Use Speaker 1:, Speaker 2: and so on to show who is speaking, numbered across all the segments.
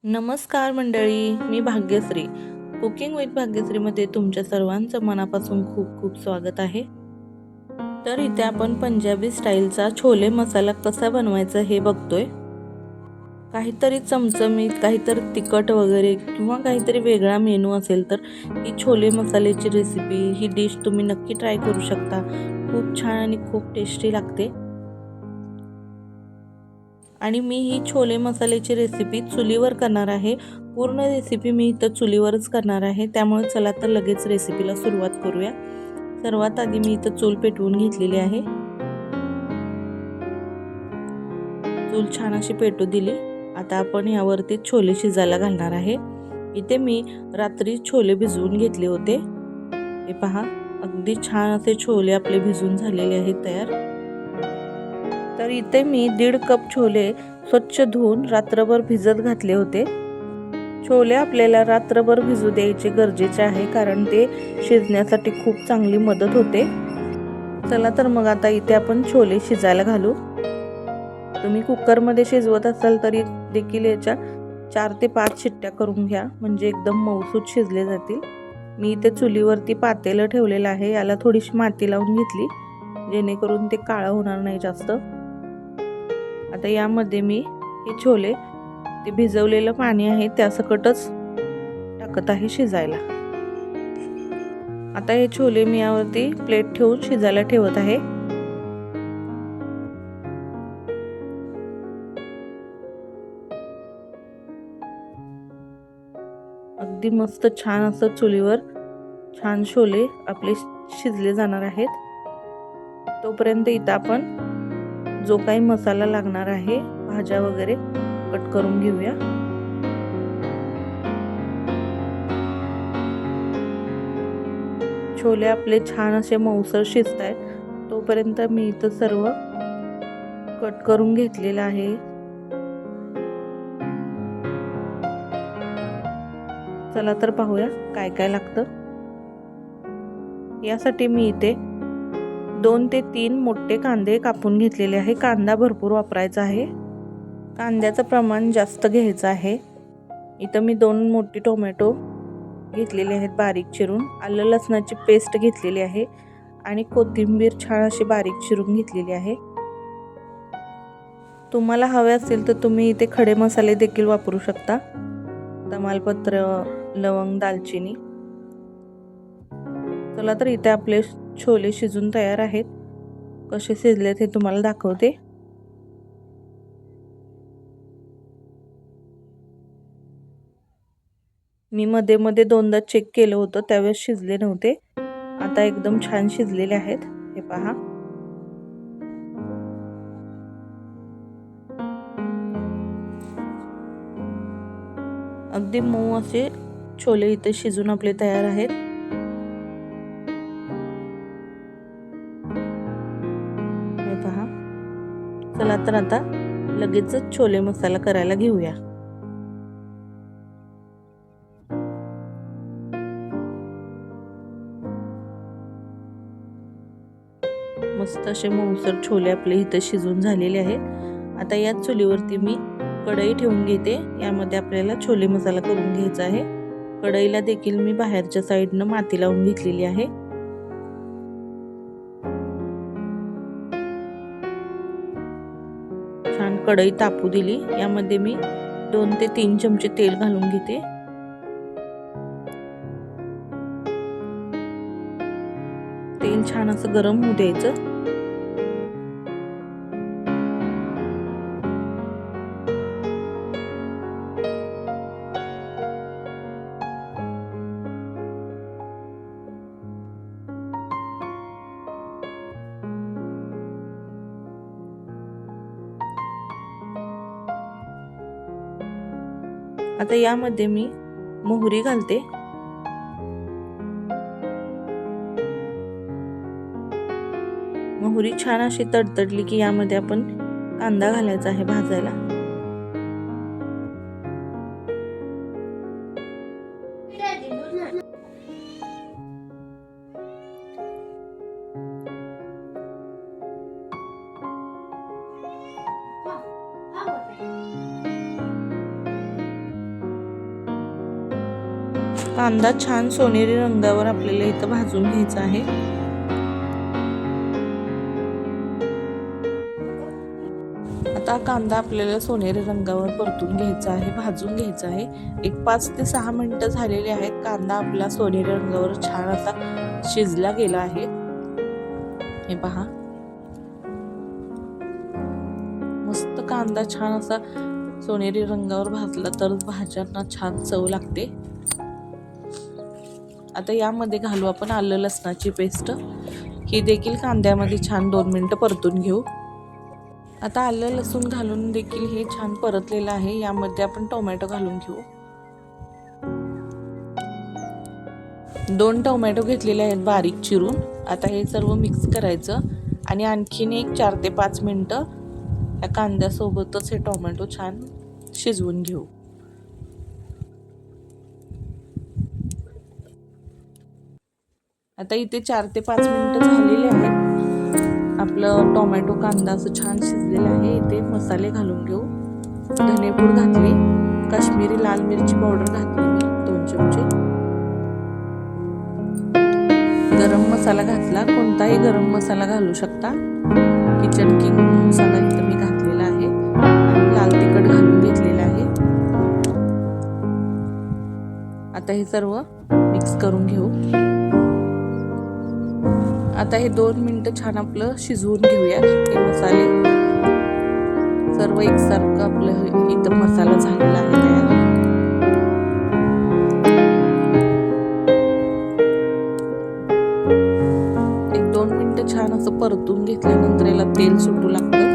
Speaker 1: नमस्कार मंडळी, मी Bhagyashree. Cooking with भाग्यश्रीमध्ये तुमच्या सर्वांचं मनापासून खूप खूप स्वागत आहे. तर इथे आपण पंजाबी स्टाईलचा छोले मसाला कसा बनवायचा हे बघतोय. काहीतरी चमचमीत, काहीतरी तिखट वगैरे किंवा काहीतरी वेगळा मेनू असेल तर ही छोले मसाल्याची रेसिपी, ही डिश तुम्ही नक्की ट्राय करू शकता. खूप छान आणि खूप टेस्टी लागते. आणि मी ही छोले मसाल्याची रेसिपी चुलीवर करणार आहे. पूर्ण रेसिपी मी इथं चुलीवरच करणार आहे. त्यामुळे चला तर लगेच रेसिपीला सुरुवात करूया. सर्वात आधी मी इथं चूल पेटवून घेतलेली आहे. चूल छान अशी पेटू दिली. आता आपण यावरती छोले शिजायला घालणार आहे. इथे मी रात्री छोले भिजवून घेतले होते. हे पहा, अगदी छान असे छोले आपले भिजून झालेले आहेत तयार. तर इथे मी 1.5 कप छोले स्वच्छ धुवून रात्रभर भिजत घातले होते. छोले आपल्याला रात्रभर भिजू द्यायचे गरजेचे आहे, कारण ते शिजण्यासाठी खूप चांगली मदत होते. चला तर मग आता इथे आपण छोले शिजायला घालू. तुम्ही कुकरमध्ये शिजवत असाल तरी देखील याच्या 4 ते 5 शिट्ट्या करून घ्या, म्हणजे एकदम मऊसूत शिजले जातील. मी इथे चुलीवरती पातेलं ठेवलेलं आहे. याला थोडीशी माती लावून घेतली, जेणेकरून ते काळं होणार नाही जास्त. आता यामध्ये मी हे छोले, ते भिजवलेलं पाणी आहे त्यासकटच टाकत आहे शिजायला. आता हे छोले मी यावरती प्लेट ठेवून शिजायला ठेवत आहे. अगदी मस्त छान असं चुलीवर छान छोले आपले शिजले जाणार आहेत. तोपर्यंत इथं आपण जो काही मसाला लागणार आहे, भाज्या वगैरे कट करून घेऊया. छोले आपले छान असे मऊसर शिजत आहेत. तोपर्यंत मी इथं सर्व कट करून घेतलेलं आहे. चला तर पाहूया काय काय लागतं. यासाठी मी इथे 2 ते 3 मोठे कांदे कापून घेतलेले आहे. कांदा भरपूर वापरायचा आहे. कांद्याचं प्रमाण जास्त घ्यायचं आहे. इथं मी 2 मोठी टोमॅटो घेतलेले आहेत बारीक चिरून. आलं लसणाची पेस्ट घेतलेली आहे आणि कोथिंबीर छान अशी बारीक चिरून घेतलेली आहे. तुम्हाला हवे असेल तर तुम्ही इथे खडे मसाले देखील वापरू शकता. तमालपत्र, लवंग, दालचिनी. चला तर इथे आपले छोले शिजून तयार आहेत. कसे शिजले ते तुम्हाला दाखवते. मी मध्ये मध्ये 2दा चेक केलं होतं, त्यावेळेस शिजले नव्हते. आता एकदम छान शिजलेले आहेत. हे पहा. अगदी मऊ असे छोले इथे शिजून आपले तयार आहेत. हे पहा. चला तर आता लगेचच छोले मसाला करायला घेऊया. मस्त असे मऊसर छोले आपले इथे शिजून झालेले आहेत. आता याच चुलीवरती मी कढई ठेवून घेते. यामध्ये आपल्याला छोले मसाला करून घ्यायचा आहे. कढईला देखील मी बाहेरच्या साईडनं माती लावून घेतलेली आहे. छान कढई तापू दिली. यामध्ये मी 2 ते 3 चमचे तेल घालून घेते. तेल छान असं गरम होऊ द्यायचं. आता यामध्ये मी मोहरी घालते. मोहरी छान अशी तडतडली की यामध्ये आपण कांदा घालायचा आहे भाजायला. कांदा छान सोनेरी रंगावर आपल्याला इथं भाजून घ्यायचा आहे. आता कांदा आपल्याला सोनेरी रंगावर परतून घ्यायचा आहे, भाजून घ्यायचा आहे. एक 5 ते 6 मिनिटं झालेली आहेत. कांदा आपला सोनेरी रंगावर छान असा शिजला गेला आहे. हे पहा, मस्त कांदा छान असा सोनेरी रंगावर भाजला तर भाज्यांना छान चव लागते. आता यामध्ये घालू आपण आलं लसणाची पेस्ट. ही देखील कांद्यामध्ये छान 2 मिनिटं परतून घेऊ. आता आलं लसूण घालून देखील हे छान परतलेलं आहे. यामध्ये आपण टोमॅटो घालून घेऊ. 2 टोमॅटो घेतलेले आहेत बारीक चिरून. आता हे सर्व मिक्स करायचं आणि आणखीन एक 4 ते 5 मिनिटं या कांद्यासोबतच हे टोमॅटो छान शिजवून घेऊ. आता इथे 4 ते 5 मिनिटं झालेले आहेत. आपलं टोमॅटो कांदा असं छान शिजलेलं आहे. इथे मसाले घालून घेऊ. धनेपूड घातली, काश्मीरी लाल मिरची पावडर घातली मी 2 चमचे, गरम मसाला घातला. कोणताही गरम मसाला घालू शकता. किचन किंग मसाला इथं मी घातलेला आहे आणि लाल तिखट घालून घेतलेलं आहे. आता हे सर्व मिक्स करून घेऊ. आता हे 2 मिनिटं छान आपलं शिजवून घेऊया. हे मसाले सर्व एकसारखं आपलं इथं मसाला झालेला आहे तयार. एक 2 मिनिटं छान असं परतून घेतल्यानंतर याला तेल सुटू लागतं.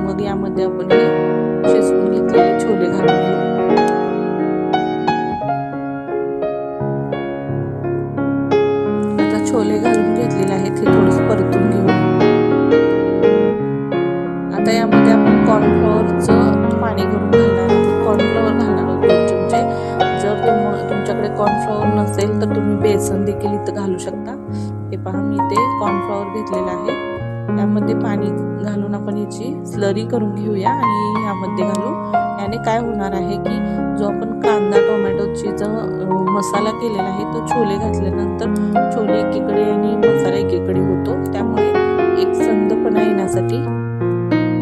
Speaker 1: मग यामध्ये आपण हे शिजवून घेतलेले छोले घालून घेऊ. छोले घालून घेतलेले आहेत. हे थोडंसं परतून घेऊ. आता यामध्ये आपण कॉर्नफ्लॉवरचं पाणी करून घालणार आहोत. कॉर्नफ्लॉवर घालणार आहोत 2 चमचे. जर तुमच्याकडे कॉर्नफ्लॉवर नसेल तर तुम्ही बेसन देखील इथं घालू शकता. हे पहा, मी इथे कॉर्नफ्लॉवर घेतलेलं आहे. यामध्ये पाणी घालून आपण याची स्लरी करून घेऊया आणि यामध्ये घालू. याने काय होणार आहे की जो आपण कांदा टोमॅटोची जो मसाला केलेला आहे तो छोले घातल्यानंतर छोले एकीकडे आणि मसाला एकीकडे होतो. त्यामुळे एक संदपणा येण्यासाठी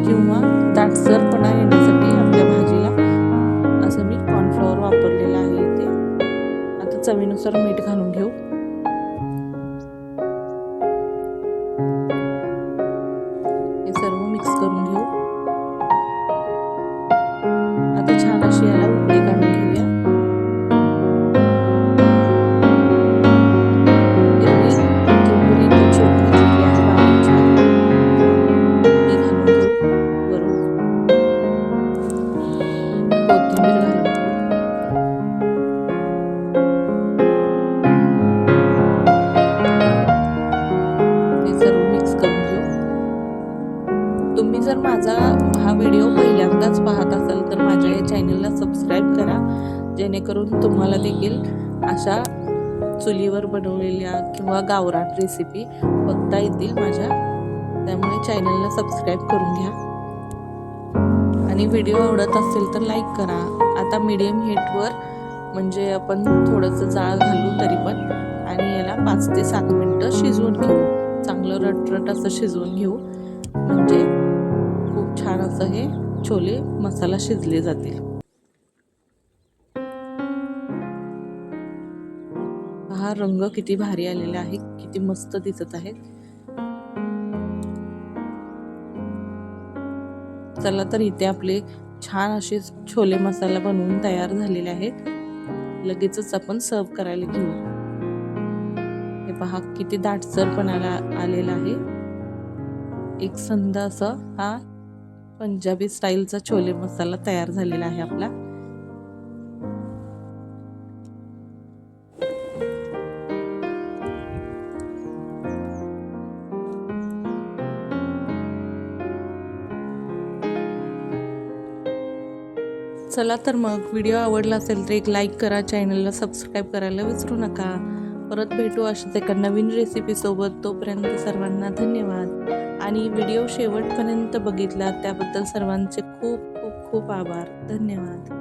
Speaker 1: किंवा दाटसरपणा येण्यासाठी आपल्या भाजीला असं मी कॉर्नफ्लॉवर वापरलेलं आहे इथे. आता चवीनुसार मीठ घालून घेऊ. हे सर्व मिक्स करून घेऊ. आता छान अशी याला उकळी काढून घेऊया. तुम्ही जर माझा हा व्हिडिओ पहिल्यांदाच पाहत असाल तर माझ्या या चॅनलला सबस्क्राईब करा, जेणेकरून तुम्हाला देखील अशा चुलीवर बनवलेल्या किंवा गावरान रेसिपी बघता येतील माझ्या. त्यामुळे चॅनलला सबस्क्राईब करून घ्या आणि व्हिडिओ आवडत असेल तर लाईक करा. आता मीडियम हीटवर म्हणजे आपण थोडंसं जाळ घालू तरी पण, आणि याला 5 ते 7 मिनिटं शिजवून घेऊ. चांगलं रटरट असं शिजवून घेऊ म्हणजे खूप छान असं हे छोले मसाला शिजले जातील. हा रंग किती भारी आलेला आहे, किती मस्त दिसत आहे. चला तर इथे आपले छान असे छोले मसाला बनवून तयार झालेले आहेत. लगेचच आपण सर्व करायला घेऊ. हे पहा किती दाटसरपणा आलेला आहे. एक संध असं हा पंजाबी स्टाईलचा छोले मसाला तयार झालेला आहे आपला. चला तर मग व्हिडिओ आवडला असेल तर एक लाईक करा, चॅनलला सबस्क्राईब करायला विसरू नका. परत भेटू अशाच एका नवीन रेसिपी सोबत. तोपर्यंत सर्वांना धन्यवाद आणि व्हिडिओ शेवटपर्यंत बघितला त्याबद्दल सर्वांचे खूप खूप खूप आभार. धन्यवाद.